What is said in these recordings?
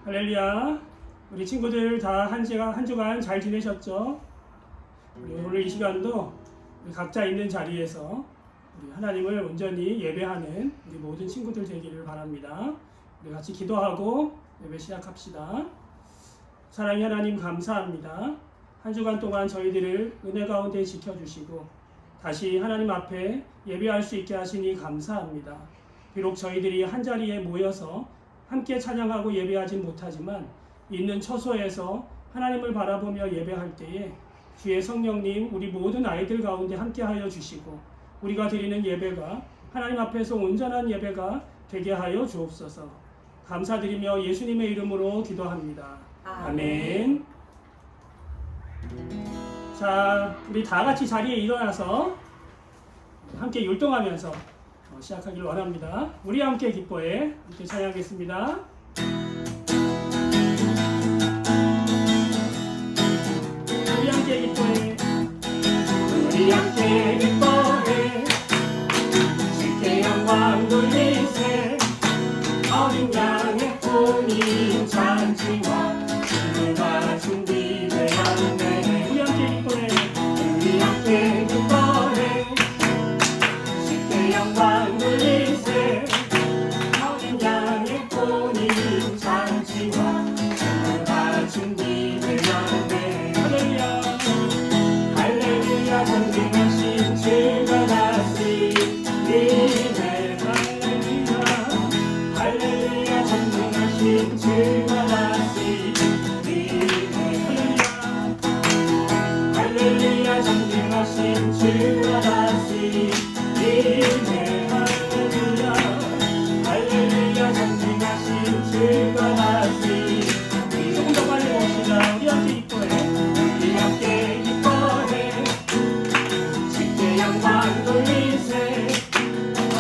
할렐루야. 우리 친구들 다 한 주간 잘 지내셨죠? 오늘 이 시간도 각자 있는 자리에서 우리 하나님을 온전히 예배하는 우리 모든 친구들 되기를 바랍니다. 우리 같이 기도하고 예배 시작합시다. 사랑의 하나님 감사합니다. 한 주간 동안 저희들을 은혜 가운데 지켜주시고 다시 하나님 앞에 예배할 수 있게 하시니 감사합니다. 비록 저희들이 한 자리에 모여서 함께 찬양하고 예배하진 못하지만 있는 처소에서 하나님을 바라보며 예배할 때에 주의 성령님 우리 모든 아이들 가운데 함께하여 주시고 우리가 드리는 예배가 하나님 앞에서 온전한 예배가 되게 하여 주옵소서. 감사드리며 예수님의 이름으로 기도합니다. 아멘. 자, 우리 다 같이 자리에 일어나서 함께 율동하면서 시작하길 원합니다. 우리 함께 기뻐해 함께 찬양하겠습니다. 우리 함께 기뻐해 우리 함께 기뻐해 주께 영광 돌리세 어린 양의 혼인 잔치와 주가 준비되었네. 우리 함께 기뻐해 우리 함께 기뻐해 주께 영광 돌리세 어린 양의 혼인 잔치와 주가 준비되었네. 할렐루야 할렐루야 존귀하신 주가 다스리네. 할렐루야 할렐루야 존귀하신 주가 다스리네. 할렐루야 존귀하신 주가 다스리네. 할렐루야 할렐루야 존귀하신 주가 다스리네. 조금 더 빨리 봅시다. 우리 함께 기뻐해 우리 함께 기뻐해 주께 영광 돌리세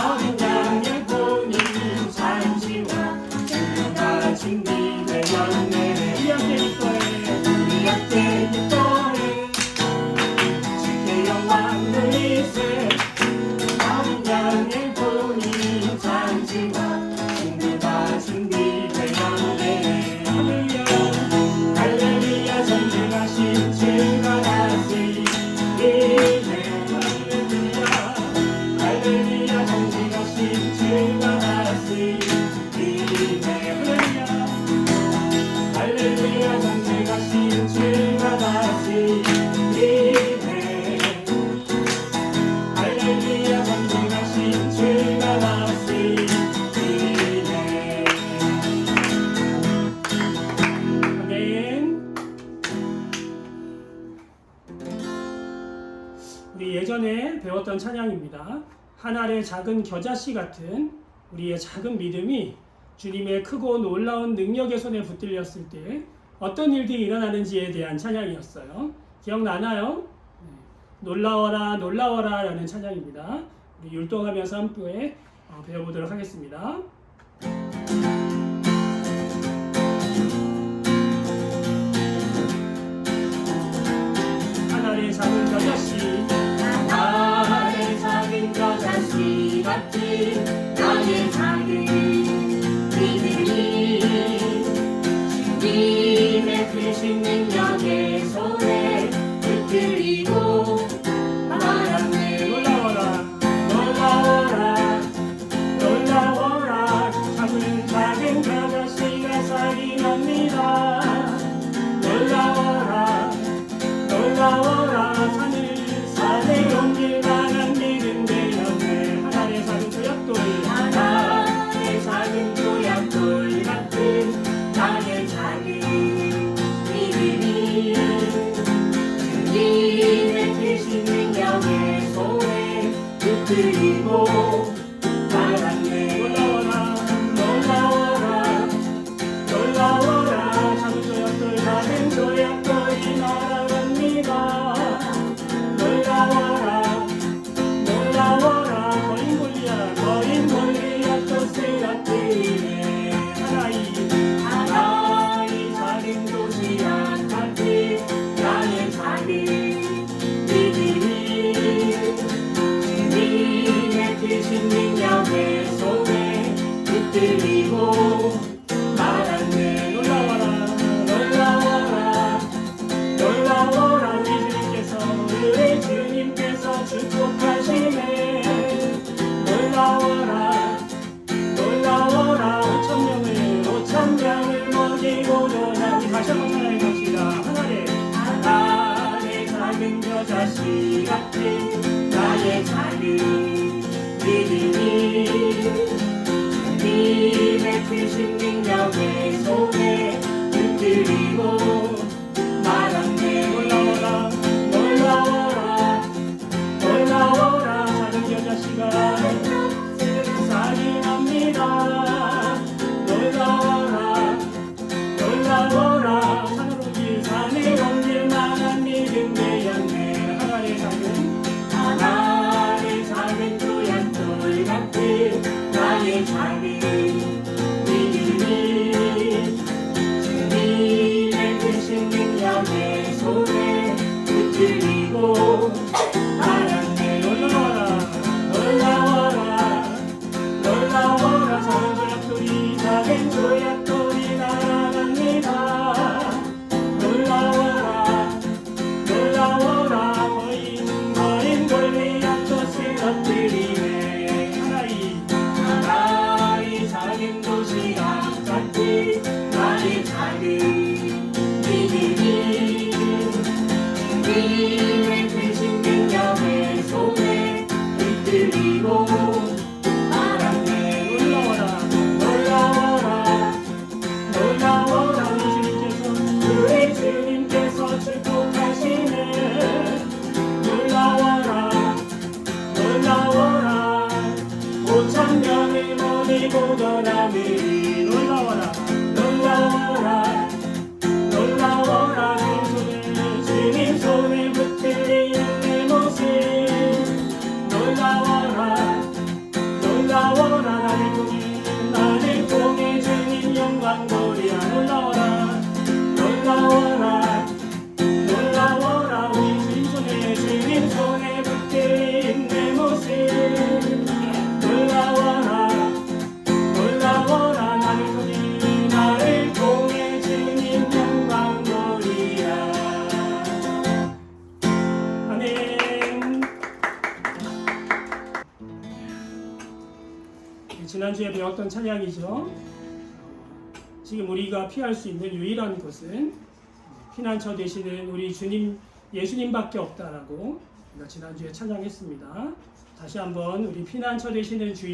어린 양의 혼인 잔치와 주가 준비되었네. 우리 함께 기뻐해 우리 함께 기뻐해 주께 영광 돌리세 어린 양의 혼인 잔치와 주가 준비되었네. 할렐루야 할렐루야 존귀하신 주가 다스리네. 할렐루야 할렐루야 존귀하신 주가 다스리네. 할렐루야 할렐루야 존귀하신 주가 다스리네. 할렐루야 존귀하신 주가 다스리네. 아멘. 우리 예전에 배웠던 찬양입니다. 한 알의 작은 겨자씨 같은 우리의 작은 믿음이 주님의 크고 놀라운 능력의 손에 붙들렸을 때 어떤 일들이 일어나는지에 대한 찬양이었어요. 기억나나요? 놀라워라 놀라워라 라는 찬양입니다. 우리 율동하면서 함께 배워보도록 하겠습니다. 한 알의 작은 겨자씨 나의 작은 겨자씨 같은 나의 작은 믿음이 주님의 크신 능력의 손에 붙들리고 말하네. 놀라워라 놀라워라 놀라워라 작은 겨자씨가 살이 납니다. 놀라워라 놀라워라 산을 옮길 만한 믿음 되었네. 하나의 작은 조약돌 나의 작은 조약돌 같은 나의 작은 믿음이 주님의 크신 능력의 손에 붙들리고 말하네. 놀라워라 놀라워라 놀라워라 작은 조약돌이 날아갑니다. 놀라워라 놀라워라 거인 골리앗도 쓰러뜨리네. 하나의 작은 도시락 같은 나의 작은 믿음이 주님의 크신 능력의 손에 붙들리고 말하네. 놀라워라 우리 다시 한번 찬양해 봅시다. 하나님 작은 여자씨 같은 나의 작은 믿음이 주님의 크신 능력의 손에 붙들리고 말하네 놀라워라 놀라워라 작은 여자씨가 살인합니다. 놀라워라 하늘로기 산에 옮길 만한 믿음 되었네. 하나의 작은 조약돌 같은 나의 작은 믿음이 주님의 크신 능력의 손에 붙들리고 말하네 놀라워라 작은 조약돌이 날아갑니다. 놀라워라 거인 골리앗도 쓰러뜨리네. 하나의 작은 도시락 같은 나의 작은 믿음이 주님의 크신 능력의 손에 붙들리고 말하네 놀라워라 우리 주님께서 축복하시네. 놀라워라 5,000명의 몸이 보더라니. 놀라워라 주님 손에 붙들리는 내 모습. 놀라워라 나를 통해 주님 영광 보리라. 놀라워라 우리 주님 손에 붙들린 내 모습. 놀라워라 나를 통해 주님 영광 보리라. 아멘. 지난주에 배웠던 찬양이죠. 지금 우리가 피할 수 있는 유일한 곳은 피난처 되시는 우리 주님 예수님밖에 없다라고 우리가 지난주에 찬양했습니다. 다시 한번 우리 피난처 되시는 주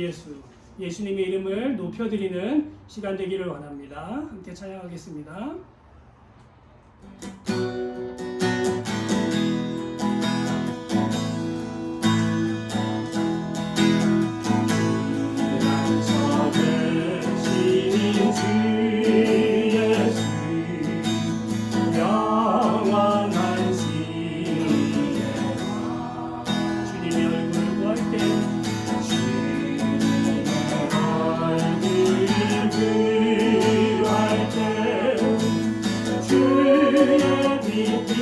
예수님의 이름을 높여드리는 시간 되기를 원합니다. 함께 찬양하겠습니다. 주의 빛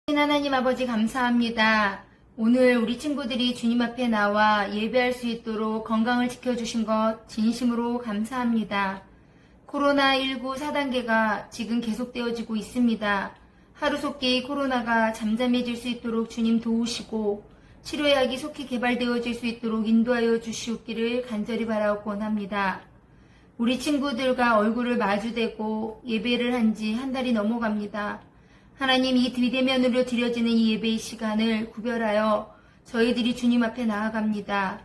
하나님 아버지 감사합니다. 오늘 우리 친구들이 주님 앞에 나와 예배할 수 있도록 건강을 지켜주신 것 진심으로 감사합니다. 코로나19 4단계가 지금 계속되어지고 있습니다. 하루속히 코로나가 잠잠해질 수 있도록 주님 도우시고 치료약이 속히 개발되어질 수 있도록 인도하여 주시옵기를 간절히 바라고 원합니다. 우리 친구들과 얼굴을 마주대고 예배를 한 지 한 달이 넘어갑니다. 하나님, 이 비대면으로 드려지는 이 예배의 시간을 구별하여 저희들이 주님 앞에 나아갑니다.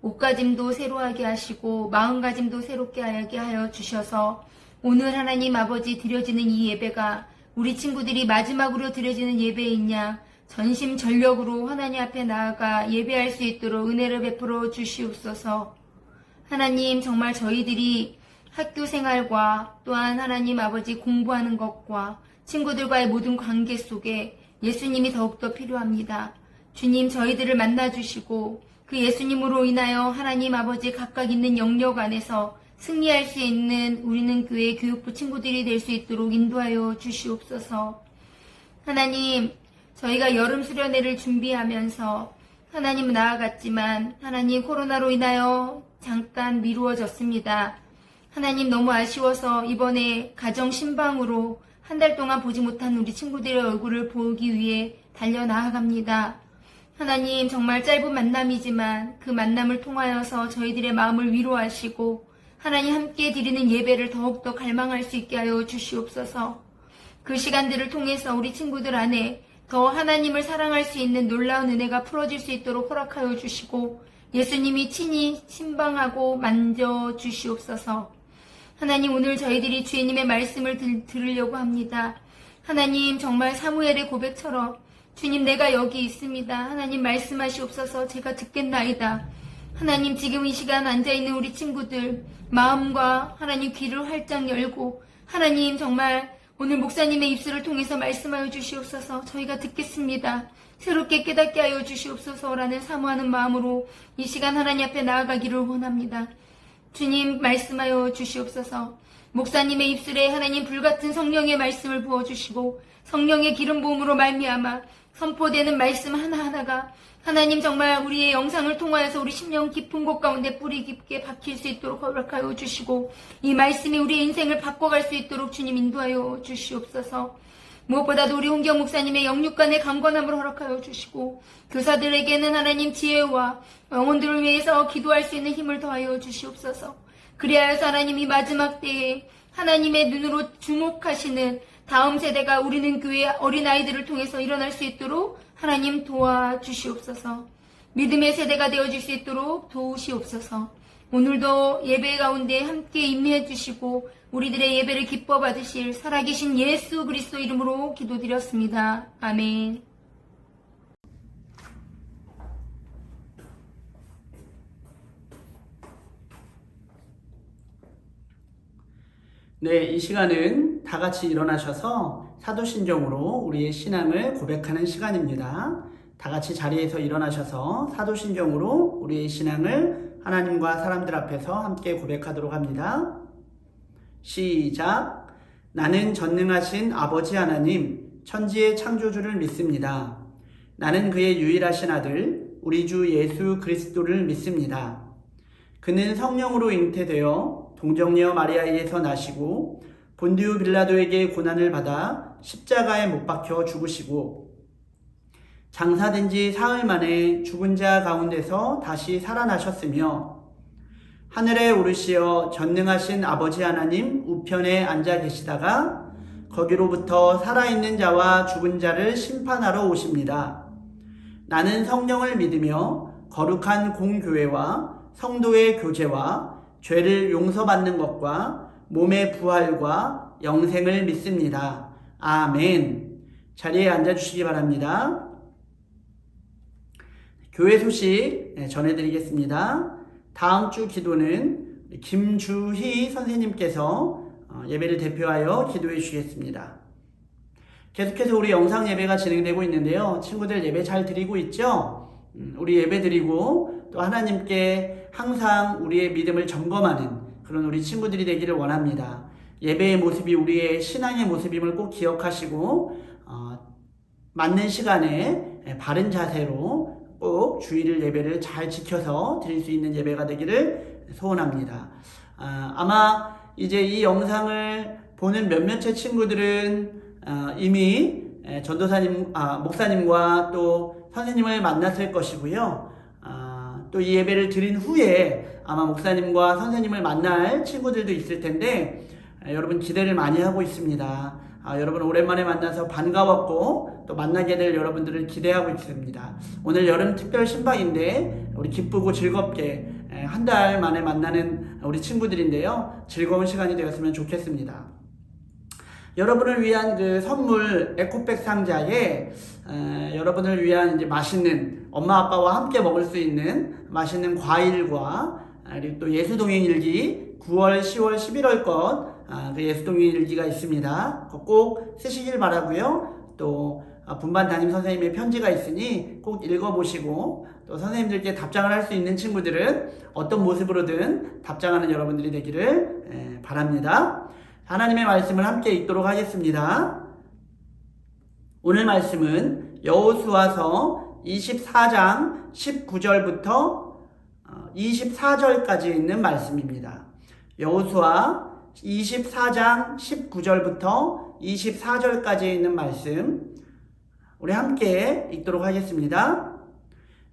옷가짐도 새로하게 하시고 마음가짐도 새롭게 하게 하여 주셔서 오늘 하나님 아버지 드려지는 이 예배가 우리 친구들이 마지막으로 드려지는 예배인 양 전심전력으로 하나님 앞에 나아가 예배할 수 있도록 은혜를 베풀어 주시옵소서. 하나님, 정말 저희들이 학교 생활과 또한 하나님 아버지 공부하는 것과 친구들과의 모든 관계 속에 예수님이 더욱더 필요합니다. 주님, 저희들을 만나주시고 그 예수님으로 인하여 하나님 아버지 각각 있는 영역 안에서 승리할 수 있는 우리는 교회 교육부 친구들이 될 수 있도록 인도하여 주시옵소서. 하나님, 저희가 여름 수련회를 준비하면서 하나님 나아갔지만 하나님 코로나로 인하여 잠깐 미루어졌습니다. 하나님, 너무 아쉬워서 이번에 가정 신방으로 한 달 동안 보지 못한 우리 친구들의 얼굴을 보기 위해 달려나아갑니다. 하나님, 정말 짧은 만남이지만 그 만남을 통하여서 저희들의 마음을 위로하시고 하나님 함께 드리는 예배를 더욱더 갈망할 수 있게 하여 주시옵소서. 그 시간들을 통해서 우리 친구들 안에 더 하나님을 사랑할 수 있는 놀라운 은혜가 풀어질 수 있도록 허락하여 주시고 예수님이 친히 신방하고 만져 주시옵소서. 하나님, 오늘 저희들이 주님의 말씀을 들으려고 합니다. 하나님, 정말 사무엘의 고백처럼 주님, 내가 여기 있습니다. 하나님, 말씀하시옵소서. 제가 듣겠나이다. 하나님, 지금 이 시간 앉아있는 우리 친구들 마음과 하나님 귀를 활짝 열고 하나님, 정말 오늘 목사님의 입술을 통해서 말씀하여 주시옵소서. 저희가 듣겠습니다. 새롭게 깨닫게 하여 주시옵소서라는 사모하는 마음으로 이 시간 하나님 앞에 나아가기를 원합니다. 주님, 말씀하여 주시옵소서. 목사님의 입술에 하나님 불같은 성령의 말씀을 부어주시고 성령의 기름 부음으로 말미암아 선포되는 말씀 하나하나가 하나님 정말 우리의 영상을 통하여서 우리 심령 깊은 곳 가운데 뿌리 깊게 박힐 수 있도록 허락하여 주시고 이 말씀이 우리의 인생을 바꿔갈 수 있도록 주님 인도하여 주시옵소서. 무엇보다도 우리 홍경 목사님의 영육간의 강건함을 허락하여 주시고 교사들에게는 하나님 지혜와 영혼들을 위해서 기도할 수 있는 힘을 더하여 주시옵소서. 그리하여서 하나님 이 마지막 때에 하나님의 눈으로 주목하시는 다음 세대가 우리는 교회 어린아이들을 통해서 일어날 수 있도록 하나님 도와주시옵소서. 믿음의 세대가 되어질 수 있도록 도우시옵소서. 오늘도 예배 가운데 함께 임해 주시고 우리들의 예배를 기뻐 받으실 살아계신 예수 그리스도 이름으로 기도드렸습니다. 아멘. 네, 이 시간은 다 같이 일어나셔서 사도신경으로 우리의 신앙을 고백하는 시간입니다. 다 같이 자리에서 일어나셔서 사도신경으로 우리의 신앙을 하나님과 사람들 앞에서 함께 고백하도록 합니다. 시작. 나는 전능하신 아버지 하나님, 천지의 창조주를 믿습니다. 나는 그의 유일하신 아들, 우리 주 예수 그리스도를 믿습니다. 그는 성령으로 잉태되어 동정녀 마리아에게서 나시고 본디오 빌라도에게 고난을 받아 십자가에 못 박혀 죽으시고 장사된 지 사흘 만에 죽은 자 가운데서 다시 살아나셨으며 하늘에 오르시어 전능하신 아버지 하나님 우편에 앉아 계시다가 거기로부터 살아있는 자와 죽은 자를 심판하러 오십니다. 나는 성령을 믿으며 거룩한 공교회와 성도의 교제와 죄를 용서받는 것과 몸의 부활과 영생을 믿습니다. 아멘. 자리에 앉아주시기 바랍니다. 교회 소식 전해드리겠습니다. 다음 주 기도는 김주희 선생님께서 예배를 대표하여 기도해 주시겠습니다. 계속해서 우리 영상 예배가 진행되고 있는데요. 친구들 예배 잘 드리고 있죠? 우리 예배 드리고 또 하나님께 항상 우리의 믿음을 점검하는 그런 우리 친구들이 되기를 원합니다. 예배의 모습이 우리의 신앙의 모습임을 꼭 기억하시고 맞는 시간에 바른 자세로 꼭 주일 예배를 잘 지켜서 드릴 수 있는 예배가 되기를 소원합니다. 아마 이제 이 영상을 보는 몇몇의 친구들은 이미 전도사님, 목사님과 또 선생님을 만났을 것이고요. 또 이 예배를 드린 후에 아마 목사님과 선생님을 만날 친구들도 있을 텐데 여러분 기대를 많이 하고 있습니다. 여러분 오랜만에 만나서 반가웠고 또 만나게 될 여러분들을 기대하고 있습니다. 오늘 여름 특별 신방인데 우리 기쁘고 즐겁게 한 달 만에 만나는 우리 친구들인데요. 즐거운 시간이 되었으면 좋겠습니다. 여러분을 위한 그 선물 에코백 상자에 여러분을 위한 이제 맛있는 엄마 아빠와 함께 먹을 수 있는 맛있는 과일과 그리고 또 예수동행 일기 9월, 10월, 11월 그 예수동행 일기가 있습니다. 그거 꼭 쓰시길 바라고요. 또 분반 담임 선생님의 편지가 있으니 꼭 읽어보시고 또 선생님들께 답장을 할 수 있는 친구들은 어떤 모습으로든 답장하는 여러분들이 되기를 바랍니다. 하나님의 말씀을 함께 읽도록 하겠습니다. 오늘 말씀은 여호수아서 24장 19절부터 24절까지 있는 말씀입니다. 여호수아 24장 19절부터 24절까지 있는 말씀 우리 함께 읽도록 하겠습니다.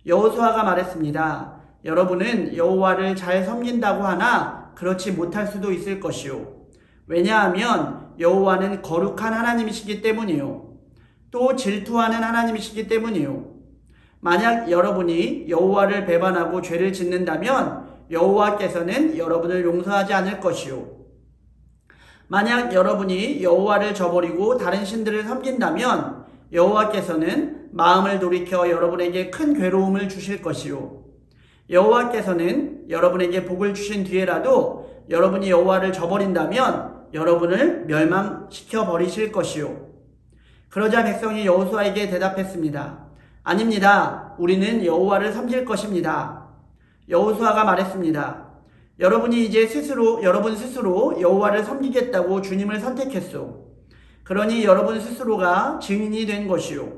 여호수아가 말했습니다. 여러분은 여호와를 잘 섬긴다고 하나 그렇지 못할 수도 있을 것이요. 왜냐하면 여호와는 거룩한 하나님이시기 때문이요. 또 질투하는 하나님이시기 때문이요. 만약 여러분이 여호와를 배반하고 죄를 짓는다면 여호와께서는 여러분을 용서하지 않을 것이요. 만약 여러분이 여호와를 저버리고 다른 신들을 섬긴다면 여호와께서는 마음을 돌이켜 여러분에게 큰 괴로움을 주실 것이요. 여호와께서는 여러분에게 복을 주신 뒤에라도 여러분이 여호와를 저버린다면 여러분을 멸망시켜 버리실 것이요. 그러자 백성이 여호수아에게 대답했습니다. 아닙니다. 우리는 여호와를 섬길 것입니다. 여호수아가 말했습니다. 여러분이 이제 여러분 스스로 여호와를 섬기겠다고 주님을 선택했소. 그러니 여러분 스스로가 증인이 된 것이요.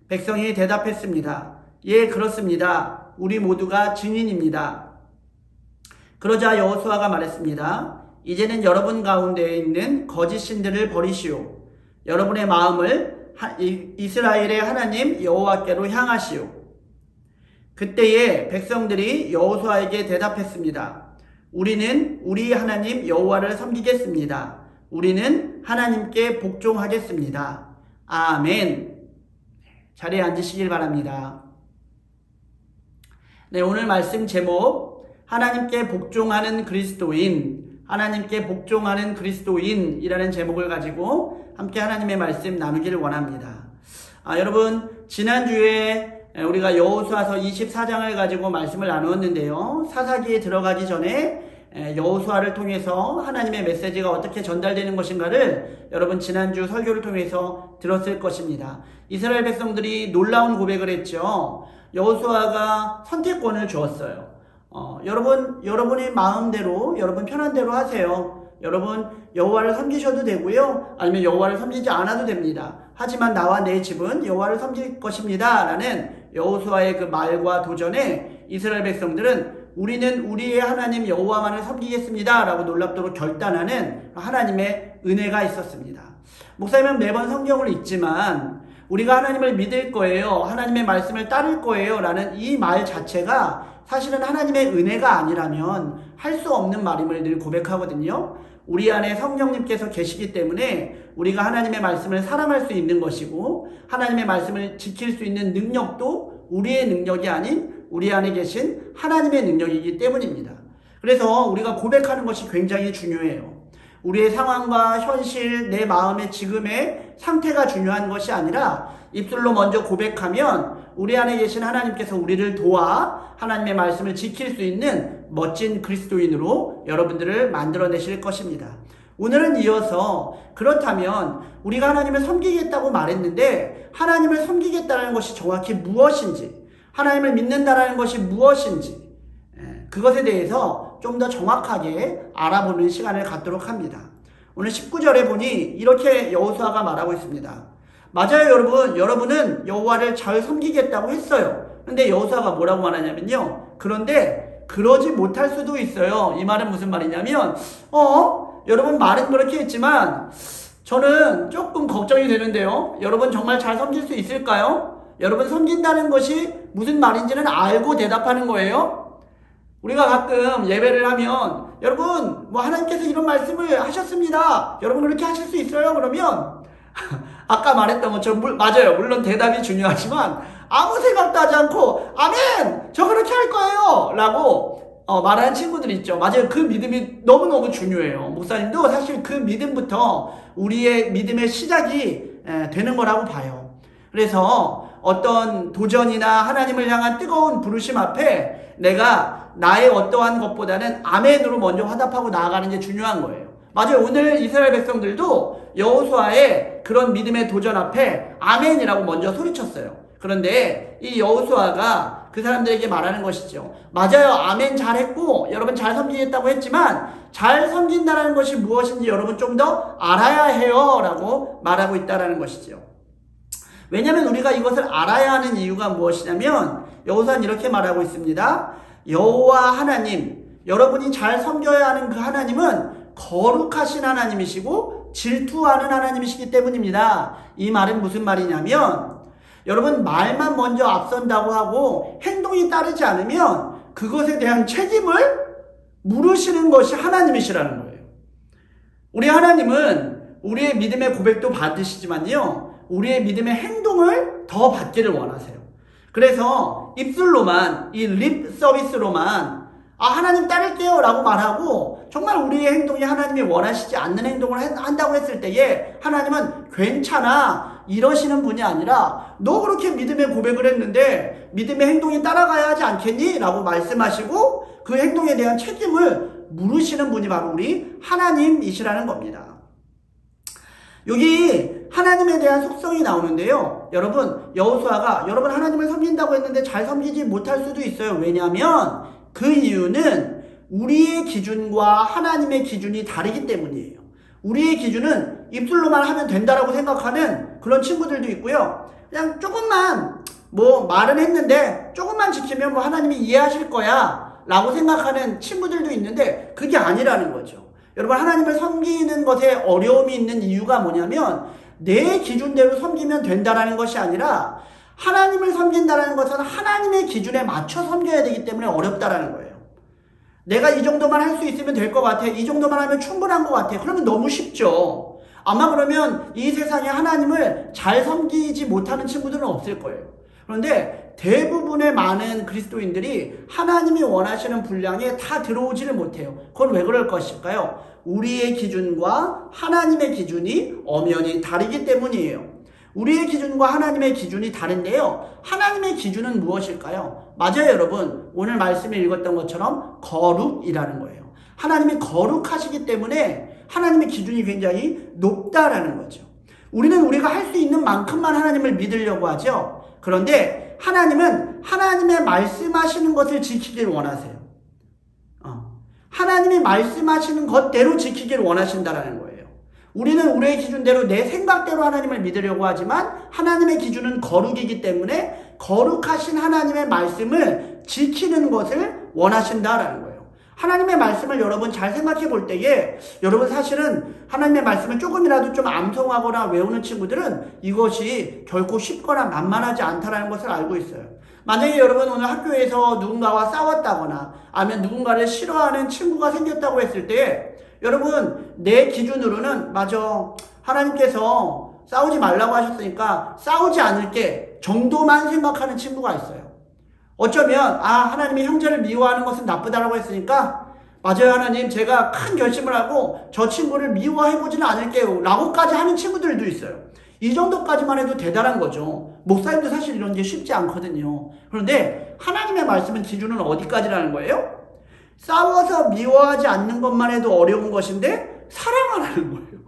백성이 대답했습니다. 예, 그렇습니다. 우리 모두가 증인입니다. 그러자 여호수아가 말했습니다. 이제는 여러분 가운데에 있는 거짓 신들을 버리시오. 여러분의 마음을 이스라엘의 하나님 여호와께로 향하시오. 그때에 백성들이 여호수아에게 대답했습니다. 우리는 우리 하나님 여호와를 섬기겠습니다. 우리는 하나님께 복종하겠습니다. 아멘. 자리에 앉으시길 바랍니다. 네, 오늘 말씀 제목 하나님께 복종하는 그리스도인, 하나님께 복종하는 그리스도인이라는 제목을 가지고 함께 하나님의 말씀 나누기를 원합니다. 여러분 지난주에 우리가 여호수아서 24장을 가지고 말씀을 나누었는데요. 사사기에 들어가기 전에 여호수아를 통해서 하나님의 메시지가 어떻게 전달되는 것인가를 여러분 지난주 설교를 통해서 들었을 것입니다. 이스라엘 백성들이 놀라운 고백을 했죠. 여호수아가 선택권을 주었어요. 여러분의 마음대로 여러분 편한 대로 하세요. 여러분 여호와를 섬기셔도 되고요. 아니면 여호와를 섬기지 않아도 됩니다. 하지만 나와 내 집은 여호와를 섬길 것입니다. 라는 여호수아의 그 말과 도전에 이스라엘 백성들은 우리는 우리의 하나님 여호와만을 섬기겠습니다. 라고 놀랍도록 결단하는 하나님의 은혜가 있었습니다. 목사님은 매번 성경을 읽지만 우리가 하나님을 믿을 거예요. 하나님의 말씀을 따를 거예요. 라는 이 말 자체가 사실은 하나님의 은혜가 아니라면 할 수 없는 말임을 늘 고백하거든요. 우리 안에 성령님께서 계시기 때문에 우리가 하나님의 말씀을 사랑할 수 있는 것이고 하나님의 말씀을 지킬 수 있는 능력도 우리의 능력이 아닌 우리 안에 계신 하나님의 능력이기 때문입니다. 그래서 우리가 고백하는 것이 굉장히 중요해요. 우리의 상황과 현실, 내 마음의 지금의 상태가 중요한 것이 아니라 입술로 먼저 고백하면 우리 안에 계신 하나님께서 우리를 도와 하나님의 말씀을 지킬 수 있는 멋진 그리스도인으로 여러분들을 만들어내실 것입니다. 오늘은 이어서 그렇다면 우리가 하나님을 섬기겠다고 말했는데 하나님을 섬기겠다는 것이 정확히 무엇인지, 하나님을 믿는다라는 것이 무엇인지, 그것에 대해서 좀 더 정확하게 알아보는 시간을 갖도록 합니다. 오늘 19절에 보니 이렇게 여호수아가 말하고 있습니다. 맞아요, 여러분. 여러분은 여호와를 잘 섬기겠다고 했어요. 근데 여호수아가 뭐라고 말하냐면요. 그런데 그러지 못할 수도 있어요. 이 말은 무슨 말이냐면 여러분 말은 그렇게 했지만 저는 조금 걱정이 되는데요. 여러분 정말 잘 섬길 수 있을까요? 여러분 섬긴다는 것이 무슨 말인지는 알고 대답하는 거예요. 우리가 가끔 예배를 하면 여러분 하나님께서 이런 말씀을 하셨습니다. 여러분 그렇게 하실 수 있어요? 그러면 아까 말했던 것처럼 맞아요. 물론 대답이 중요하지만 아무 생각도 하지 않고 아멘! 저 그렇게 할 거예요! 라고 말하는 친구들이 있죠. 맞아요. 그 믿음이 너무너무 중요해요. 목사님도 사실 그 믿음부터 우리의 믿음의 시작이 되는 거라고 봐요. 그래서 어떤 도전이나 하나님을 향한 뜨거운 부르심 앞에 내가 나의 어떠한 것보다는 아멘으로 먼저 화답하고 나아가는 게 중요한 거예요. 맞아요. 오늘 이스라엘 백성들도 여호수아의 그런 믿음의 도전 앞에 아멘이라고 먼저 소리쳤어요. 그런데 이 여호수아가 그 사람들에게 말하는 것이죠. 맞아요. 아멘 잘했고 여러분 잘 섬기겠다고 했지만 잘 섬긴다는 것이 무엇인지 여러분 좀 더 알아야 해요 라고 말하고 있다는 것이죠. 왜냐하면 우리가 이것을 알아야 하는 이유가 무엇이냐면 여호수아는 이렇게 말하고 있습니다. 여호와 하나님, 여러분이 잘 섬겨야 하는 그 하나님은 거룩하신 하나님이시고 질투하는 하나님이시기 때문입니다. 이 말은 무슨 말이냐면 여러분 말만 먼저 앞선다고 하고 행동이 따르지 않으면 그것에 대한 책임을 물으시는 것이 하나님이시라는 거예요. 우리 하나님은 우리의 믿음의 고백도 받으시지만요. 우리의 믿음의 행동을 더 받기를 원하세요. 그래서 입술로만 이 립 서비스로만 하나님 따를게요 라고 말하고 정말 우리의 행동이 하나님이 원하시지 않는 행동을 한다고 했을 때에 하나님은 괜찮아 이러시는 분이 아니라 너 그렇게 믿음의 고백을 했는데 믿음의 행동이 따라가야 하지 않겠니? 라고 말씀하시고 그 행동에 대한 책임을 물으시는 분이 바로 우리 하나님이시라는 겁니다. 여기 하나님에 대한 속성이 나오는데요. 여러분 여호수아가 여러분 하나님을 섬긴다고 했는데 잘 섬기지 못할 수도 있어요. 왜냐하면 그 이유는 우리의 기준과 하나님의 기준이 다르기 때문이에요. 우리의 기준은 입술로만 하면 된다라고 생각하는 그런 친구들도 있고요. 그냥 조금만 말은 했는데 조금만 지키면 하나님이 이해하실 거야 라고 생각하는 친구들도 있는데 그게 아니라는 거죠. 여러분 하나님을 섬기는 것에 어려움이 있는 이유가 뭐냐면 내 기준대로 섬기면 된다라는 것이 아니라 하나님을 섬긴다라는 것은 하나님의 기준에 맞춰 섬겨야 되기 때문에 어렵다라는 거예요. 내가 이 정도만 할 수 있으면 될 것 같아. 이 정도만 하면 충분한 것 같아. 그러면 너무 쉽죠. 아마 그러면 이 세상에 하나님을 잘 섬기지 못하는 친구들은 없을 거예요. 그런데 대부분의 많은 그리스도인들이 하나님이 원하시는 분량에 다 들어오지를 못해요. 그건 왜 그럴 것일까요? 우리의 기준과 하나님의 기준이 엄연히 다르기 때문이에요. 우리의 기준과 하나님의 기준이 다른데요. 하나님의 기준은 무엇일까요? 맞아요, 여러분. 오늘 말씀에 읽었던 것처럼 거룩이라는 거예요. 하나님이 거룩하시기 때문에 하나님의 기준이 굉장히 높다라는 거죠. 우리는 우리가 할 수 있는 만큼만 하나님을 믿으려고 하죠. 그런데 하나님은 하나님의 말씀하시는 것을 지키길 원하세요. 하나님이 말씀하시는 것대로 지키길 원하신다라는 거예요. 우리는 우리의 기준대로 내 생각대로 하나님을 믿으려고 하지만 하나님의 기준은 거룩이기 때문에 거룩하신 하나님의 말씀을 지키는 것을 원하신다라는 거예요. 하나님의 말씀을 여러분 잘 생각해 볼 때에 여러분 사실은 하나님의 말씀을 조금이라도 좀 암송하거나 외우는 친구들은 이것이 결코 쉽거나 만만하지 않다는 것을 알고 있어요. 만약에 여러분 오늘 학교에서 누군가와 싸웠다거나 아니면 누군가를 싫어하는 친구가 생겼다고 했을 때 여러분 내 기준으로는 맞아 하나님께서 싸우지 말라고 하셨으니까 싸우지 않을게 정도만 생각하는 친구가 있어요. 어쩌면 하나님이 형제를 미워하는 것은 나쁘다라고 했으니까 맞아요 하나님 제가 큰 결심을 하고 저 친구를 미워해보지는 않을게요 라고까지 하는 친구들도 있어요. 이 정도까지만 해도 대단한 거죠. 목사님도 사실 이런 게 쉽지 않거든요. 그런데 하나님의 말씀은 기준은 어디까지라는 거예요? 싸워서 미워하지 않는 것만 해도 어려운 것인데 사랑하라는 거예요.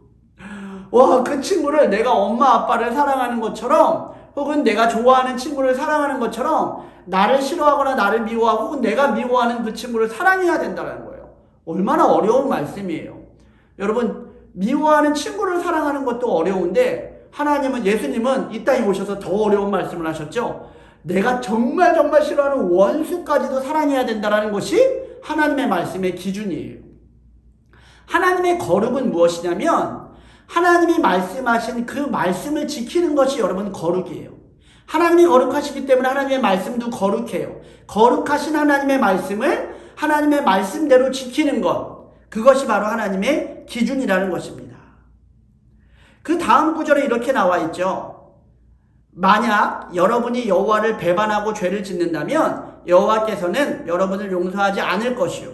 와, 그 친구를 내가 엄마 아빠를 사랑하는 것처럼, 혹은 내가 좋아하는 친구를 사랑하는 것처럼 나를 싫어하거나 나를 미워하고 혹은 내가 미워하는 그 친구를 사랑해야 된다는 거예요. 얼마나 어려운 말씀이에요. 여러분, 미워하는 친구를 사랑하는 것도 어려운데 하나님은, 예수님은 이 땅에 오셔서 더 어려운 말씀을 하셨죠. 내가 정말 싫어하는 원수까지도 사랑해야 된다는 것이 하나님의 말씀의 기준이에요. 하나님의 거룩은 무엇이냐면 하나님이 말씀하신 그 말씀을 지키는 것이 여러분 거룩이에요. 하나님이 거룩하시기 때문에 하나님의 말씀도 거룩해요. 거룩하신 하나님의 말씀을 하나님의 말씀대로 지키는 것, 그것이 바로 하나님의 기준이라는 것입니다. 그 다음 구절에 이렇게 나와 있죠. 만약 여러분이 여호와를 배반하고 죄를 짓는다면 여호와께서는 여러분을 용서하지 않을 것이요.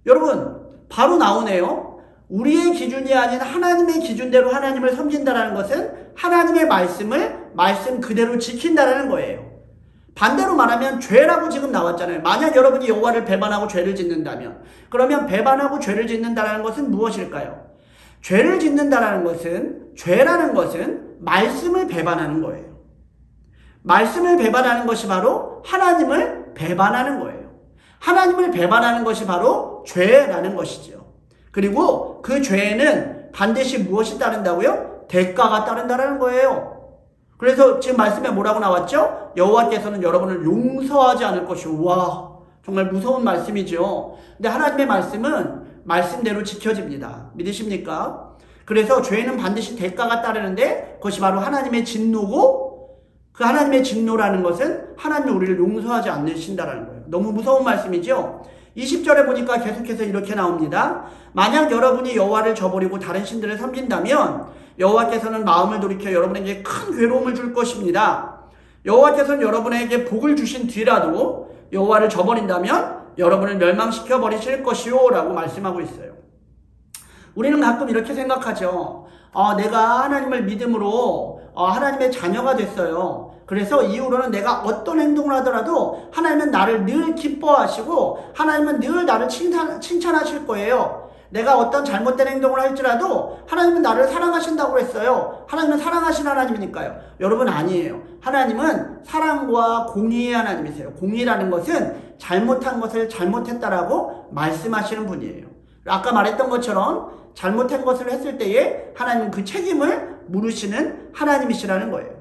여러분, 바로 나오네요. 우리의 기준이 아닌 하나님의 기준대로 하나님을 섬긴다는 것은 하나님의 말씀을 말씀 그대로 지킨다는 거예요. 반대로 말하면 죄라고 지금 나왔잖아요. 만약 여러분이 여호와를 배반하고 죄를 짓는다면, 그러면 배반하고 죄를 짓는다는 것은 무엇일까요? 죄를 짓는다는 것은, 죄라는 것은 말씀을 배반하는 거예요. 말씀을 배반하는 것이 바로 하나님을 배반하는 거예요. 하나님을 배반하는 것이 바로 죄라는 것이죠. 그리고 그 죄에는 반드시 무엇이 따른다고요? 대가가 따른다는 거예요. 그래서 지금 말씀에 뭐라고 나왔죠? 여호와께서는 여러분을 용서하지 않을 것이요. 와, 정말 무서운 말씀이죠. 근데 하나님의 말씀은 말씀대로 지켜집니다. 믿으십니까? 그래서 죄는 반드시 대가가 따르는데 그것이 바로 하나님의 진노고, 그 하나님의 진노라는 것은 하나님이 우리를 용서하지 않으신다는 거예요. 너무 무서운 말씀이죠? 20절에 보니까 계속해서 이렇게 나옵니다. 만약 여러분이 여호와를 저버리고 다른 신들을 섬긴다면 여호와께서는 마음을 돌이켜 여러분에게 큰 괴로움을 줄 것입니다. 여호와께서는 여러분에게 복을 주신 뒤라도 여호와를 저버린다면 여러분을 멸망시켜 버리실 것이요 라고 말씀하고 있어요. 우리는 가끔 이렇게 생각하죠. 내가 하나님을 믿음으로 하나님의 자녀가 됐어요. 그래서 이후로는 내가 어떤 행동을 하더라도 하나님은 나를 늘 기뻐하시고 하나님은 늘 나를 칭찬하실 거예요. 내가 어떤 잘못된 행동을 할지라도 하나님은 나를 사랑하신다고 했어요. 하나님은 사랑하신 하나님이니까요. 여러분, 아니에요. 하나님은 사랑과 공의의 하나님이세요. 공의라는 것은 잘못한 것을 잘못했다라고 말씀하시는 분이에요. 아까 말했던 것처럼 잘못한 것을 했을 때에 하나님은 그 책임을 물으시는 하나님이시라는 거예요.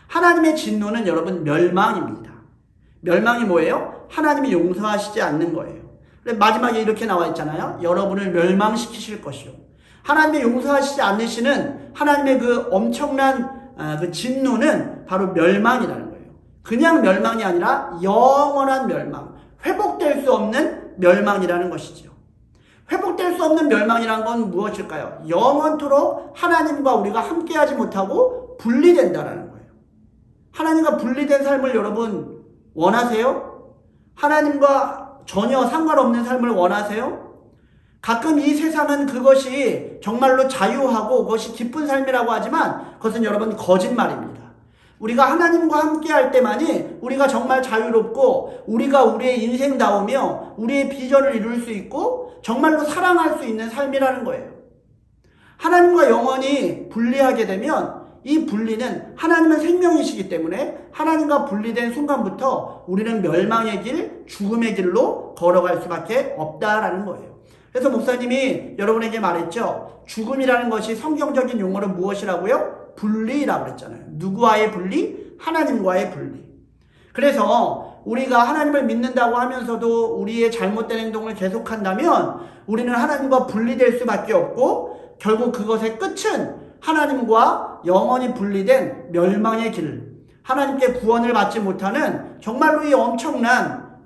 하나님의 진노는 여러분 멸망입니다. 멸망이 뭐예요? 하나님이 용서하시지 않는 거예요. 마지막에 이렇게 나와 있잖아요. 여러분을 멸망시키실 것이요. 하나님의 용서하시지 않으시는 하나님의 그 엄청난 그 진노는 바로 멸망이라는 거예요. 그냥 멸망이 아니라 영원한 멸망, 회복될 수 없는 멸망이라는 것이죠. 회복될 수 없는 멸망이란 건 무엇일까요? 영원토록 하나님과 우리가 함께하지 못하고 분리된다는 거예요. 하나님과 분리된 삶을 여러분 원하세요? 하나님과 전혀 상관없는 삶을 원하세요? 가끔 이 세상은 그것이 정말로 자유하고 그것이 기쁜 삶이라고 하지만 그것은 여러분 거짓말입니다. 우리가 하나님과 함께 할 때만이 우리가 정말 자유롭고 우리가 우리의 인생다우며 우리의 비전을 이룰 수 있고 정말로 사랑할 수 있는 삶이라는 거예요. 하나님과 영원히 분리하게 되면 이 분리는, 하나님은 생명이시기 때문에 하나님과 분리된 순간부터 우리는 멸망의 길, 죽음의 길로 걸어갈 수밖에 없다라는 거예요. 그래서 목사님이 여러분에게 말했죠. 죽음이라는 것이 성경적인 용어로 무엇이라고요? 분리라고 그랬잖아요. 누구와의 분리? 하나님과의 분리. 그래서 우리가 하나님을 믿는다고 하면서도 우리의 잘못된 행동을 계속한다면 우리는 하나님과 분리될 수밖에 없고 결국 그것의 끝은 하나님과 영원히 분리된 멸망의 길, 하나님께 구원을 받지 못하는 정말로 이 엄청난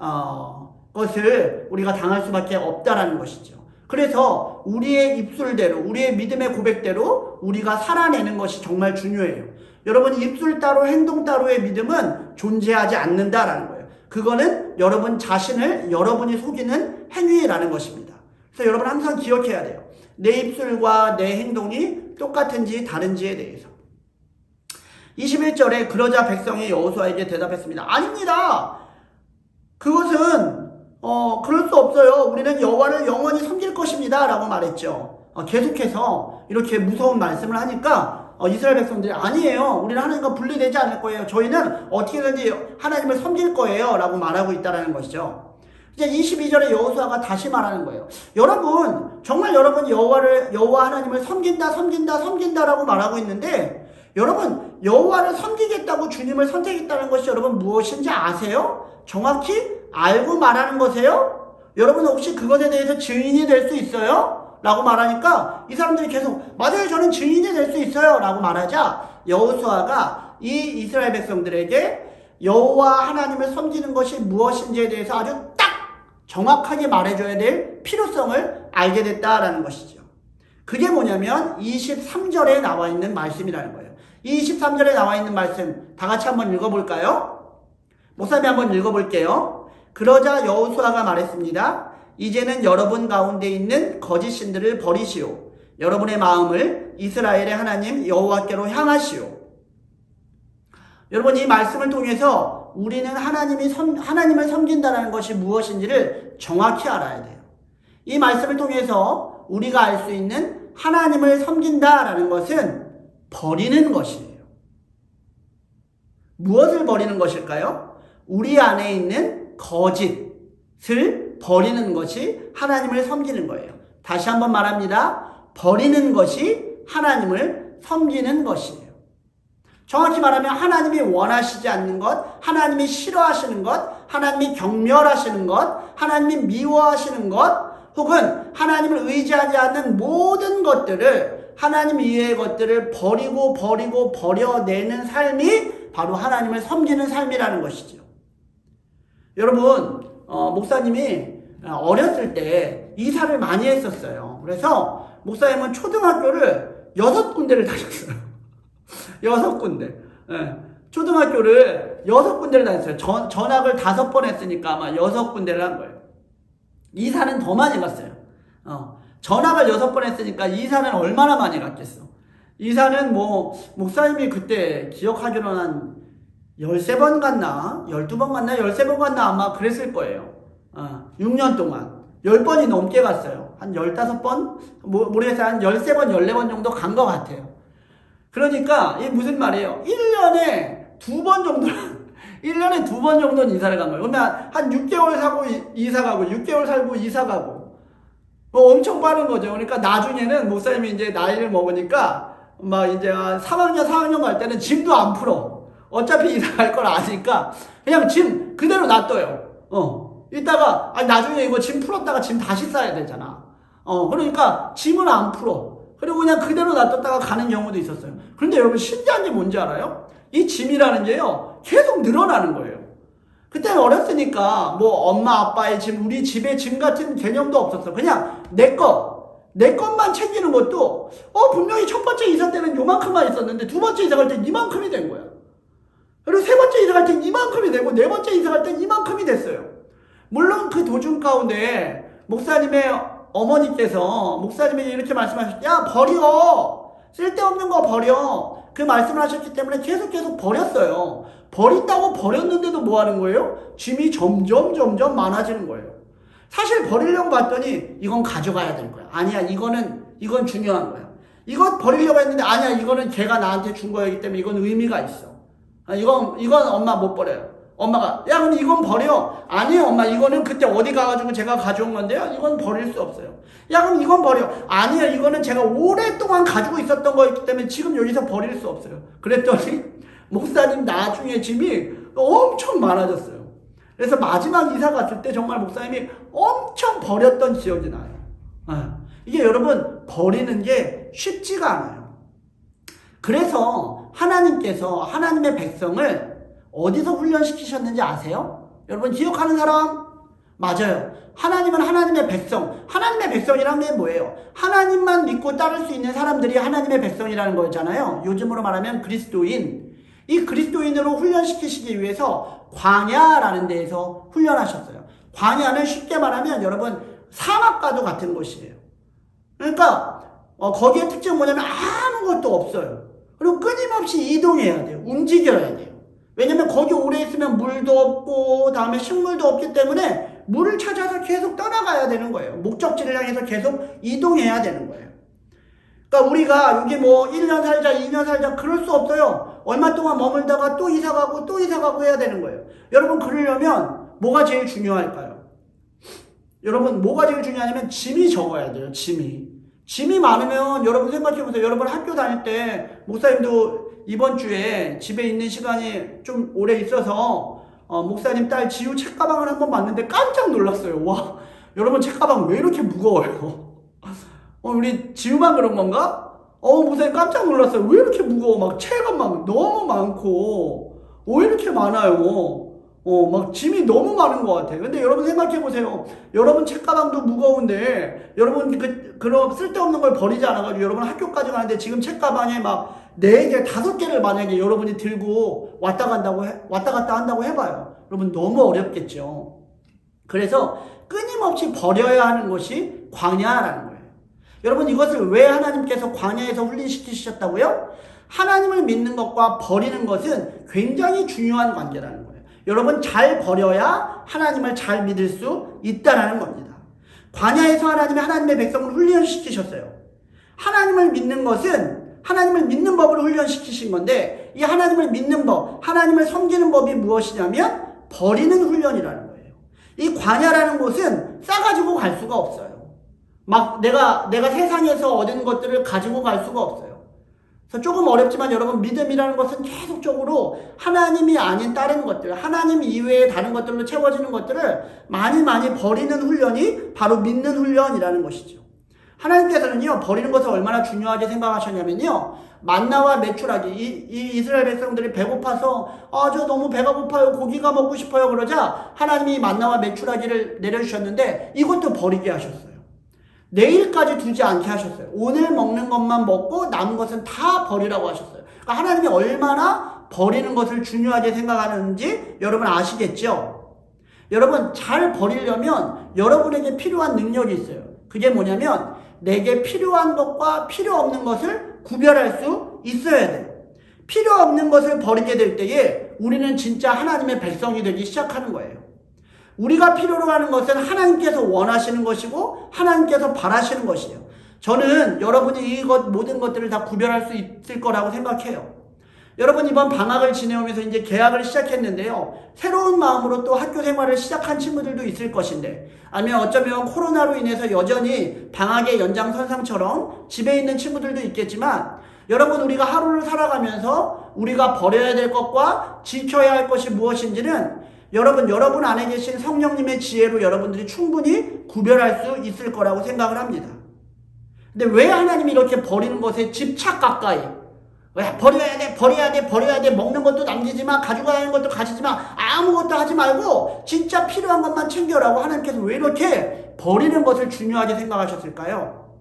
것을 우리가 당할 수밖에 없다라는 것이죠. 그래서 우리의 입술대로, 우리의 믿음의 고백대로 우리가 살아내는 것이 정말 중요해요. 여러분, 입술 따로 행동 따로의 믿음은 존재하지 않는다라는 거예요. 그거는 여러분 자신을 여러분이 속이는 행위라는 것입니다. 그래서 여러분 항상 기억해야 돼요. 내 입술과 내 행동이 똑같은지 다른지에 대해서. 21절에 그러자 백성이 여호수아에게 대답했습니다. 아닙니다. 그것은 그럴 수 없어요. 우리는 여호와를 영원히 섬길 것입니다 라고 말했죠. 계속해서 이렇게 무서운 말씀을 하니까 이스라엘 백성들이 아니에요. 우리는 하나님과 분리되지 않을 거예요. 저희는 어떻게든지 하나님을 섬길 거예요. 라고 말하고 있다는 것이죠. 이제 22절에 여호수아가 다시 말하는 거예요. 여러분, 정말 여러분 여호와 하나님을 섬긴다라고 말하고 있는데 여러분, 여호와를 섬기겠다고 주님을 선택했다는 것이 여러분 무엇인지 아세요? 정확히 알고 말하는 거세요? 여러분 혹시 그것에 대해서 증인이 될 수 있어요? 라고 말하니까 이 사람들이 계속 맞아요, 저는 증인이 될 수 있어요 라고 말하자 여호수아가 이 이스라엘 백성들에게 여호와 하나님을 섬기는 것이 무엇인지에 대해서 아주 딱 정확하게 말해줘야 될 필요성을 알게 됐다라는 것이죠. 그게 뭐냐면 23절에 나와 있는 말씀이라는 거예요. 이 23절에 나와 있는 말씀 다 같이 한번 읽어볼까요? 목사님이 한번 읽어볼게요. 그러자 여호수아가 말했습니다. 이제는 여러분 가운데 있는 거짓 신들을 버리시오. 여러분의 마음을 이스라엘의 하나님 여호와께로 향하시오. 여러분, 이 말씀을 통해서 우리는 하나님을 섬긴다는 것이 무엇인지를 정확히 알아야 돼요. 이 말씀을 통해서 우리가 알 수 있는 하나님을 섬긴다라는 것은 버리는 것이에요. 무엇을 버리는 것일까요? 우리 안에 있는 거짓을 버리는 것이 하나님을 섬기는 거예요. 다시 한번 말합니다. 버리는 것이 하나님을 섬기는 것이에요. 정확히 말하면 하나님이 원하시지 않는 것, 하나님이 싫어하시는 것, 하나님이 경멸하시는 것, 하나님이 미워하시는 것, 혹은 하나님을 의지하지 않는 모든 것들을, 하나님 이외의 것들을 버려내는 삶이 바로 하나님을 섬기는 삶이라는 것이죠. 여러분, 목사님이 어렸을 때 이사를 많이 했었어요. 그래서 목사님은 초등학교를 6군데를 다녔어요. 6군데. 네. 초등학교를 6군데를 다녔어요. 전학을 5번 했으니까 아마 6군데를 한 거예요. 이사는 더 많이 갔어요. 전학을 6번 했으니까 이사는 얼마나 많이 갔겠어. 이사는 목사님이 그때 기억하기로는 한 13번 갔나? 12번 갔나? 13번 갔나? 아마 그랬을 거예요. 6년 동안. 10번이 넘게 갔어요. 한 15번? 모르겠어요. 한 13번, 14번 정도 간 것 같아요. 그러니까, 이게 무슨 말이에요? 1년에 2번 정도는, 1년에 2번 정도는 이사를 간 거예요. 그러면 한 6개월 사고 이사 가고, 6개월 살고 이사 가고. 엄청 빠른 거죠. 그러니까 나중에는 목사님이 이제 나이를 먹으니까, 막 이제 한 3학년, 4학년 갈 때는 짐도 안 풀어. 어차피 이사 갈 걸 아니까, 그냥 짐 그대로 놔둬요. 이따가, 나중에 이거 짐 풀었다가 짐 다시 싸야 되잖아. 그러니까 짐을 안 풀어. 그리고 그냥 그대로 놔뒀다가 가는 경우도 있었어요. 그런데 여러분 신기한 게 뭔지 알아요? 이 짐이라는 게요, 계속 늘어나는 거예요. 그때는 어렸으니까 엄마 아빠의 짐, 우리 집의 짐 같은 개념도 없었어. 그냥 내 것만 챙기는 것도 분명히 첫 번째 이사 때는 요만큼만 있었는데 두 번째 이사 갈 때 이만큼이 된 거야. 그리고 세 번째 이사 갈 때 이만큼이 되고 네 번째 이사 갈 때 이만큼이 됐어요. 물론 그 도중 가운데 목사님의 어머니께서 목사님에게 이렇게 말씀하셨죠. 야, 버려. 쓸데없는 거 버려. 그 말씀을 하셨기 때문에 계속 버렸어요. 버린다고 버렸는데도 뭐 하는 거예요? 짐이 점점 많아지는 거예요. 사실 버리려고 봤더니 이건 가져가야 될 거야. 아니야, 이건 중요한 거야. 이거 버리려고 했는데 아니야, 이거는 걔가 나한테 준 거이기 때문에 이건 의미가 있어. 이건 엄마 못 버려요. 엄마가, 야, 그럼 이건 버려. 아니에요, 엄마. 이거는 그때 어디 가가지고 제가 가져온 건데요. 이건 버릴 수 없어요. 야, 그럼 이건 버려. 아니에요, 이거는 제가 오랫동안 가지고 있었던 거였기 때문에 지금 여기서 버릴 수 없어요. 그랬더니 목사님 나중에 짐이 엄청 많아졌어요. 그래서 마지막 이사 갔을 때 정말 목사님이 엄청 버렸던 기억이 나요. 이게 여러분, 버리는 게 쉽지가 않아요. 그래서 하나님께서 하나님의 백성을 어디서 훈련시키셨는지 아세요? 여러분 기억하는 사람? 맞아요. 하나님은 하나님의 백성. 하나님의 백성이란 게 뭐예요? 하나님만 믿고 따를 수 있는 사람들이 하나님의 백성이라는 거였잖아요. 요즘으로 말하면 그리스도인. 이 그리스도인으로 훈련시키시기 위해서 광야라는 데에서 훈련하셨어요. 광야는 쉽게 말하면 여러분 사막과도 같은 곳이에요. 그러니까 거기에 특징은 뭐냐면 아무것도 없어요. 그리고 끊임없이 이동해야 돼요. 움직여야 돼요. 왜냐면 거기 오래 있으면 물도 없고 다음에 식물도 없기 때문에 물을 찾아서 계속 떠나가야 되는 거예요. 목적지를 향해서 계속 이동해야 되는 거예요. 그러니까 우리가 여기 뭐 1년 살자, 2년 살자 그럴 수 없어요. 얼마 동안 머물다가 또 이사 가고 또 이사 가고 해야 되는 거예요. 여러분 그러려면 뭐가 제일 중요할까요? 여러분 뭐가 제일 중요하냐면 짐이 적어야 돼요. 짐이 많으면 여러분 생각해보세요. 여러분 학교 다닐 때 목사님도 이번 주에 집에 있는 시간이 좀 오래 있어서 목사님 딸 지우 책가방을 한번 봤는데 깜짝 놀랐어요. 와, 여러분 책가방 왜 이렇게 무거워요? 우리 지우만 그런 건가? 목사님 깜짝 놀랐어요. 왜 이렇게 무거워? 막 책은 막 너무 많고 왜 이렇게 많아요? 막 짐이 너무 많은 것 같아요. 근데 여러분 생각해보세요. 여러분 책가방도 무거운데 여러분 그런 쓸데없는 걸 버리지 않아가지고 여러분 학교까지 가는데 지금 책가방에 막 4개, 5개를 만약에 여러분이 들고 왔다 갔다 한다고 해봐요. 여러분 너무 어렵겠죠. 그래서 끊임없이 버려야 하는 것이 광야라는 거예요. 여러분 이것을 왜 하나님께서 광야에서 훈련시키셨다고요? 하나님을 믿는 것과 버리는 것은 굉장히 중요한 관계라는 거예요. 여러분 잘 버려야 하나님을 잘 믿을 수 있다는 겁니다. 광야에서 하나님의 백성을 훈련시키셨어요. 하나님을 믿는 것은 하나님을 믿는 법을 훈련시키신 건데 이 하나님을 믿는 법, 하나님을 섬기는 법이 무엇이냐면 버리는 훈련이라는 거예요. 이 광야라는 곳은 싸가지고 갈 수가 없어요. 막 내가 세상에서 얻은 것들을 가지고 갈 수가 없어요. 그래서 조금 어렵지만 여러분 믿음이라는 것은 계속적으로 하나님이 아닌 다른 것들, 하나님 이외의 다른 것들로 채워지는 것들을 많이 버리는 훈련이 바로 믿는 훈련이라는 것이죠. 하나님께서는요 버리는 것을 얼마나 중요하게 생각하셨냐면요, 만나와 메추라기, 이 이스라엘 백성들이 배고파서 저 너무 배가 고파요, 고기가 먹고 싶어요 그러자 하나님이 만나와 메추라기를 내려주셨는데 이것도 버리게 하셨어요. 내일까지 두지 않게 하셨어요. 오늘 먹는 것만 먹고 남은 것은 다 버리라고 하셨어요. 그러니까 하나님이 얼마나 버리는 것을 중요하게 생각하는지 여러분 아시겠죠? 여러분 잘 버리려면 여러분에게 필요한 능력이 있어요. 그게 뭐냐면 내게 필요한 것과 필요 없는 것을 구별할 수 있어야 돼요. 필요 없는 것을 버리게 될 때에 우리는 진짜 하나님의 백성이 되기 시작하는 거예요. 우리가 필요로 하는 것은 하나님께서 원하시는 것이고 하나님께서 바라시는 것이에요. 저는 여러분이 모든 것들을 다 구별할 수 있을 거라고 생각해요. 여러분 이번 방학을 지내오면서 이제 개학을 시작했는데요. 새로운 마음으로 또 학교 생활을 시작한 친구들도 있을 것인데, 아니면 어쩌면 코로나로 인해서 여전히 방학의 연장선상처럼 집에 있는 친구들도 있겠지만, 여러분 우리가 하루를 살아가면서 우리가 버려야 될 것과 지켜야 할 것이 무엇인지는 여러분 안에 계신 성령님의 지혜로 여러분들이 충분히 구별할 수 있을 거라고 생각을 합니다. 근데 왜 하나님이 이렇게 버리는 것에 집착 가까이, 왜 버려야 돼 먹는 것도 남기지 마, 가지고 가는 것도 가지지 마, 아무것도 하지 말고 진짜 필요한 것만 챙겨라고 하나님께서 왜 이렇게 버리는 것을 중요하게 생각하셨을까요?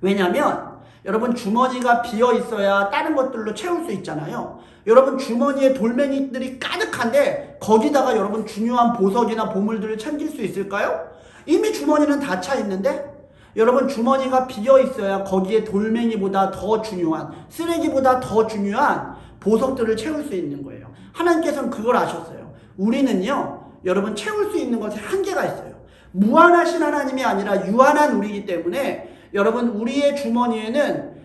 왜냐하면 여러분 주머니가 비어 있어야 다른 것들로 채울 수 있잖아요. 여러분 주머니에 돌멩이들이 가득한데 거기다가 여러분 중요한 보석이나 보물들을 챙길 수 있을까요? 이미 주머니는 다 차 있는데, 여러분 주머니가 비어 있어야 거기에 돌멩이보다 더 중요한, 쓰레기보다 더 중요한 보석들을 채울 수 있는 거예요. 하나님께서는 그걸 아셨어요. 우리는요 여러분 채울 수 있는 것에 한계가 있어요. 무한하신 하나님이 아니라 유한한 우리이기 때문에 여러분 우리의 주머니에는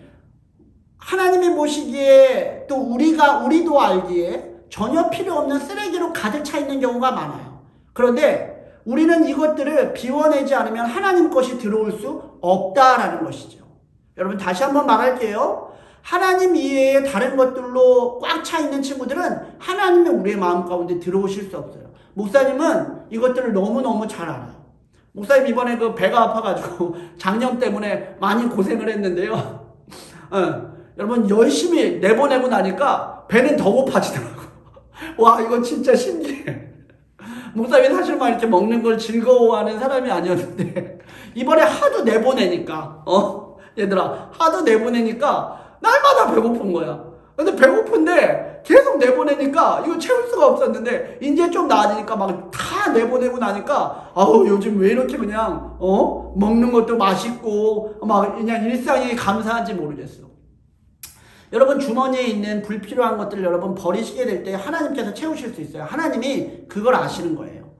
하나님이 보시기에 또 우리도 알기에 전혀 필요 없는 쓰레기로 가득 차 있는 경우가 많아요. 그런데 우리는 이것들을 비워내지 않으면 하나님 것이 들어올 수 없다라는 것이죠. 여러분 다시 한번 말할게요. 하나님 이외에 다른 것들로 꽉 차 있는 친구들은 하나님의 우리의 마음 가운데 들어오실 수 없어요. 목사님은 이것들을 너무너무 잘 알아요. 목사님 이번에 배가 아파가지고 장염 때문에 많이 고생을 했는데요. 여러분 열심히 내보내고 나니까 배는 더 고파지더라고요. 와, 이거 진짜 신기해. 목사님이 사실 막 이렇게 먹는 걸 즐거워하는 사람이 아니었는데 이번에 하도 내보내니까 얘들아 하도 내보내니까 날마다 배고픈 거야. 근데 배고픈데 계속 내보내니까 이거 채울 수가 없었는데 이제 좀 나아지니까 막 다 내보내고 나니까 요즘 왜 이렇게 그냥 먹는 것도 맛있고 막 그냥 일상이 감사한지 모르겠어. 여러분 주머니에 있는 불필요한 것들을 여러분 버리시게 될 때 하나님께서 채우실 수 있어요. 하나님이 그걸 아시는 거예요.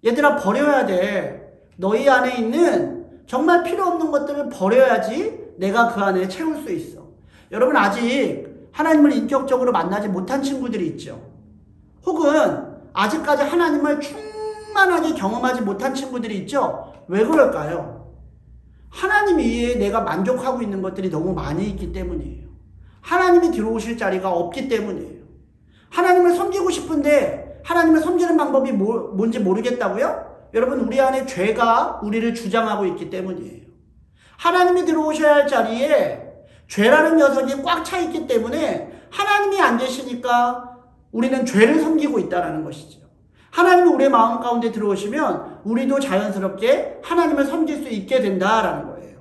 얘들아 버려야 돼. 너희 안에 있는 정말 필요 없는 것들을 버려야지 내가 그 안에 채울 수 있어. 여러분 아직 하나님을 인격적으로 만나지 못한 친구들이 있죠. 혹은 아직까지 하나님을 충만하게 경험하지 못한 친구들이 있죠. 왜 그럴까요? 하나님 위에 내가 만족하고 있는 것들이 너무 많이 있기 때문이에요. 하나님이 들어오실 자리가 없기 때문이에요. 하나님을 섬기고 싶은데 하나님을 섬기는 방법이 뭔지 모르겠다고요? 여러분 우리 안에 죄가 우리를 주장하고 있기 때문이에요. 하나님이 들어오셔야 할 자리에 죄라는 녀석이 꽉 차 있기 때문에 하나님이 안 계시니까 우리는 죄를 섬기고 있다는 것이죠. 하나님이 우리의 마음 가운데 들어오시면 우리도 자연스럽게 하나님을 섬길 수 있게 된다라는 거예요.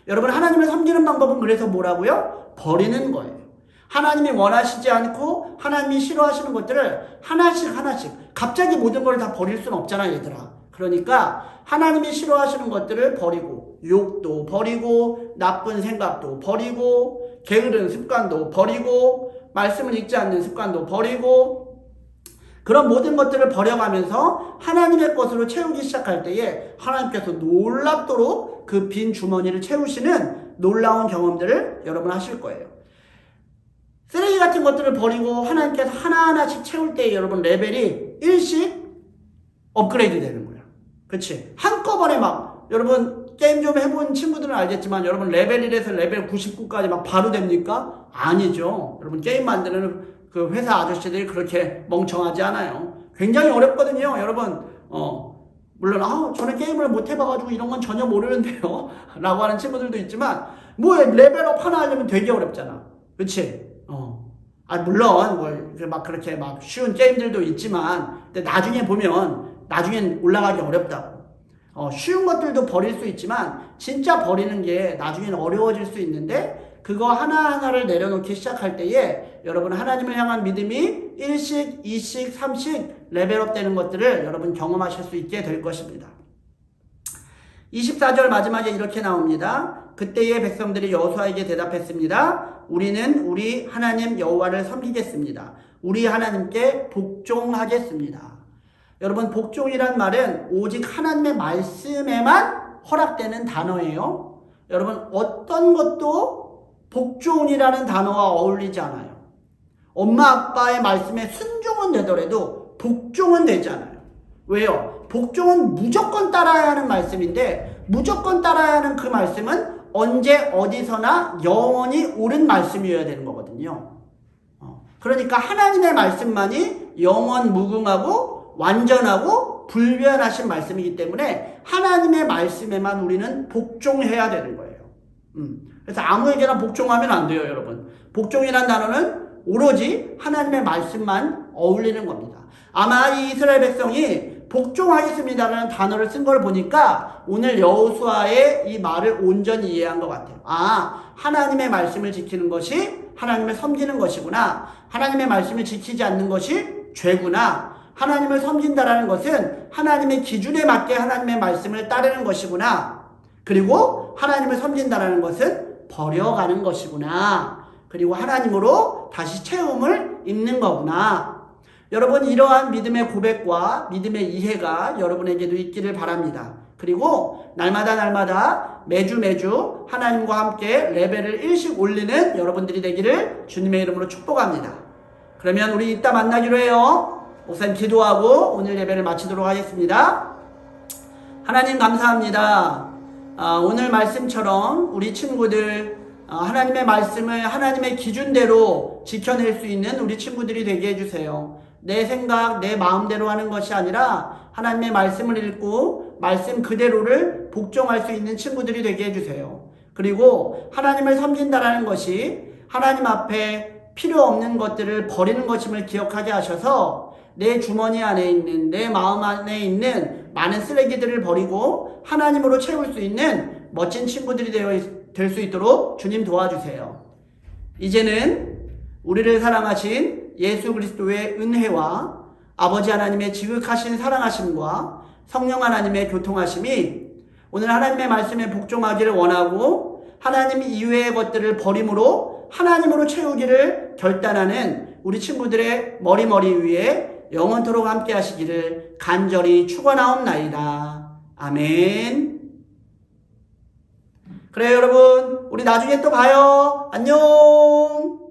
여러분 하나님을 섬기는 방법은 그래서 뭐라고요? 버리는 거예요. 하나님이 원하시지 않고 하나님이 싫어하시는 것들을 하나씩 갑자기 모든 걸 다 버릴 수는 없잖아 얘들아. 그러니까 하나님이 싫어하시는 것들을 버리고 욕도 버리고 나쁜 생각도 버리고 게으른 습관도 버리고 말씀을 읽지 않는 습관도 버리고 그런 모든 것들을 버려가면서 하나님의 것으로 채우기 시작할 때에 하나님께서 놀랍도록 그 빈 주머니를 채우시는 놀라운 경험들을 여러분 하실 거예요. 쓰레기 같은 것들을 버리고 하나님께서 하나하나씩 채울 때에 여러분 레벨이 1씩 업그레이드 되는 거예요. 그치? 한꺼번에 막 여러분 게임 좀 해본 친구들은 알겠지만 여러분 레벨 1에서 레벨 99까지 막 바로 됩니까? 아니죠. 여러분 게임 만드는 그 회사 아저씨들이 그렇게 멍청하지 않아요. 굉장히 어렵거든요. 여러분 물론 저는 게임을 못 해봐가지고 이런 건 전혀 모르는데요 라고 하는 친구들도 있지만 뭐 레벨업 하나 하려면 되게 어렵잖아. 그치? 물론 막 그렇게 막 쉬운 게임들도 있지만 근데 나중에 보면 나중엔 올라가기 어렵다고. 쉬운 것들도 버릴 수 있지만 진짜 버리는 게 나중엔 어려워질 수 있는데 그거 하나하나를 내려놓기 시작할 때에 여러분 하나님을 향한 믿음이 1씩, 2씩, 3씩 레벨업 되는 것들을 여러분 경험하실 수 있게 될 것입니다. 24절 마지막에 이렇게 나옵니다. 그때의 백성들이 여호수아에게 대답했습니다. 우리는 우리 하나님 여호와를 섬기겠습니다. 우리 하나님께 복종하겠습니다. 여러분 복종이란 말은 오직 하나님의 말씀에만 허락되는 단어예요. 여러분 어떤 것도 복종이라는 단어와 어울리지 않아요. 엄마 아빠의 말씀에 순종은 되더라도 복종은 되지 않아요. 왜요? 복종은 무조건 따라야 하는 말씀인데 무조건 따라야 하는 그 말씀은 언제 어디서나 영원히 옳은 말씀이어야 되는 거거든요. 그러니까 하나님의 말씀만이 영원 무궁하고 완전하고 불변하신 말씀이기 때문에 하나님의 말씀에만 우리는 복종해야 되는 거예요. 그래서 아무에게나 복종하면 안 돼요, 여러분. 복종이라는 단어는 오로지 하나님의 말씀만 어울리는 겁니다. 아마 이 이스라엘 백성이 복종하겠습니다라는 단어를 쓴 걸 보니까 오늘 여호수아의 이 말을 온전히 이해한 것 같아요. 하나님의 말씀을 지키는 것이 하나님을 섬기는 것이구나. 하나님의 말씀을 지키지 않는 것이 죄구나. 하나님을 섬긴다라는 것은 하나님의 기준에 맞게 하나님의 말씀을 따르는 것이구나. 그리고 하나님을 섬긴다라는 것은 버려가는 것이구나. 그리고 하나님으로 다시 채움을 입는 거구나. 여러분 이러한 믿음의 고백과 믿음의 이해가 여러분에게도 있기를 바랍니다. 그리고 날마다 매주 하나님과 함께 레벨을 1씩 올리는 여러분들이 되기를 주님의 이름으로 축복합니다. 그러면 우리 이따 만나기로 해요. 목사님 기도하고 오늘 예배를 마치도록 하겠습니다. 하나님 감사합니다. 오늘 말씀처럼 우리 친구들 하나님의 말씀을 하나님의 기준대로 지켜낼 수 있는 우리 친구들이 되게 해주세요. 내 생각, 내 마음대로 하는 것이 아니라 하나님의 말씀을 읽고 말씀 그대로를 복종할 수 있는 친구들이 되게 해주세요. 그리고 하나님을 섬긴다라는 것이 하나님 앞에 필요 없는 것들을 버리는 것임을 기억하게 하셔서 내 주머니 안에 있는 내 마음 안에 있는 많은 쓰레기들을 버리고 하나님으로 채울 수 있는 멋진 친구들이 될 수 있도록 주님 도와주세요. 이제는 우리를 사랑하신 예수 그리스도의 은혜와 아버지 하나님의 지극하신 사랑하심과 성령 하나님의 교통하심이 오늘 하나님의 말씀에 복종하기를 원하고 하나님 이외의 것들을 버림으로 하나님으로 채우기를 결단하는 우리 친구들의 머리 위에 영원토록 함께 하시기를 간절히 축원하옵나이다. 아멘. 그래요, 여러분. 우리 나중에 또 봐요. 안녕.